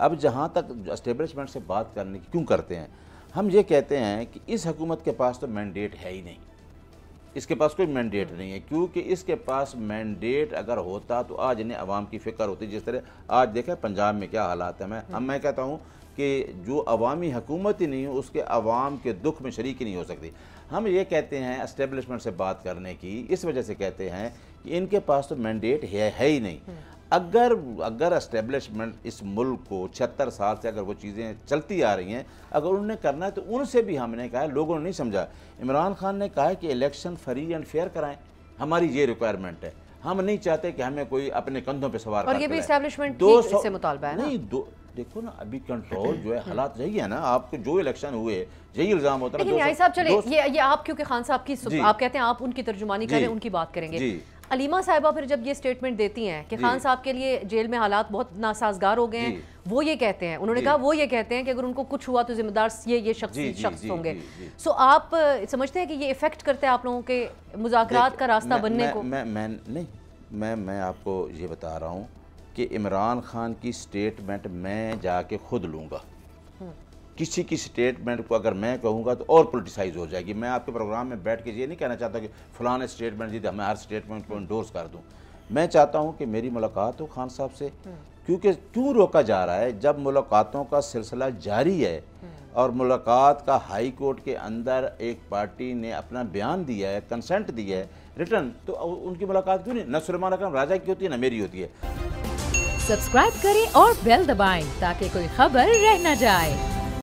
اب جہاں تک اسٹیبلشمنٹ سے بات کرنے کی کیوں کرتے ہیں، ہم یہ کہتے ہیں کہ اس حکومت کے پاس تو مینڈیٹ ہے ہی نہیں، اس کے پاس کوئی مینڈیٹ نہیں ہے، کیونکہ اس کے پاس مینڈیٹ اگر ہوتا تو آج انہیں عوام کی فکر ہوتی. جس طرح آج دیکھیں پنجاب میں کیا حالات ہیں. میں کہتا ہوں کہ جو عوامی حکومت ہی نہیں ہو اس کے عوام کے دکھ میں شریک ہی نہیں ہو سکتی. ہم یہ کہتے ہیں اسٹیبلشمنٹ سے بات کرنے کی اس وجہ سے کہتے ہیں کہ ان کے پاس تو مینڈیٹ ہے ہی نہیں. اگر اسٹیبلشمنٹ اس ملک کو 76 سال سے اگر وہ چیزیں چلتی آ رہی ہیں، اگر انہوں نے کرنا ہے تو ان سے بھی ہم نے کہا ہے، لوگوں نے نہیں سمجھا. عمران خان نے کہا ہے کہ الیکشن فری اینڈ فیئر کرائیں، ہماری یہ ریکوائرمنٹ ہے. ہم نہیں چاہتے کہ ہمیں کوئی اپنے کندھوں پہ سوار کر کے اور یہ بھی اسٹیبلشمنٹ سے مطالبہ ہے نا. نہیں دیکھو نا ابھی کنٹرول جو ہے حالات یہی ہے نا. آپ کو جو الیکشن ہوئے یہی الزام ہوتا ہے. لیکن نیائی صاحب چلیں یہ آپ کیونکہ خان صاحب کی آپ کہتے ہیں آپ ان کی ترجمانی کریں، ان کی بات کریں گے. علیمہ صاحبہ پھر جب یہ سٹیٹمنٹ دیتی ہیں کہ خان صاحب کے لیے جیل میں حالات بہت ناسازگار ہو گئے ہیں، وہ یہ کہتے ہیں، انہوں نے کہا وہ یہ کہتے ہیں کہ اگر ان کو کچھ ہوا تو ذمہ دار یہ شخص ہوں گے. سو آپ سمجھتے ہیں کہ یہ افیکٹ کرتے ہیں آپ لوگوں کے مذاکرات کا راستہ بننے کو؟ میں آپ کو یہ بتا رہا ہوں کہ عمران خان کی سٹیٹمنٹ میں جا کے خود لوں گا. کسی کی سٹیٹمنٹ کو اگر میں کہوں گا تو اور پولیٹیسائز ہو جائے گی. میں آپ کے پروگرام میں بیٹھ کے یہ نہیں کہنا چاہتا کہ فلاں سٹیٹمنٹ دی میں ہر سٹیٹمنٹ کو انڈورس کر دوں. میں چاہتا ہوں کہ میری ملاقات ہو خان صاحب سے. کیونکہ کیوں روکا جا رہا ہے؟ جب ملاقاتوں کا سلسلہ جاری ہے اور ملاقات کا ہائی کورٹ کے اندر ایک پارٹی نے اپنا بیان دیا ہے، کنسنٹ دیا ہے ریٹرن، تو ان کی ملاقات کیوں نہیں؟ نہ سلیمان اکرم راجہ کی ہوتی ہے نہ میری ہوتی ہے. سبسکرائب کریں اور بیل دبائیں تاکہ کوئی خبر رہ نہ جائے.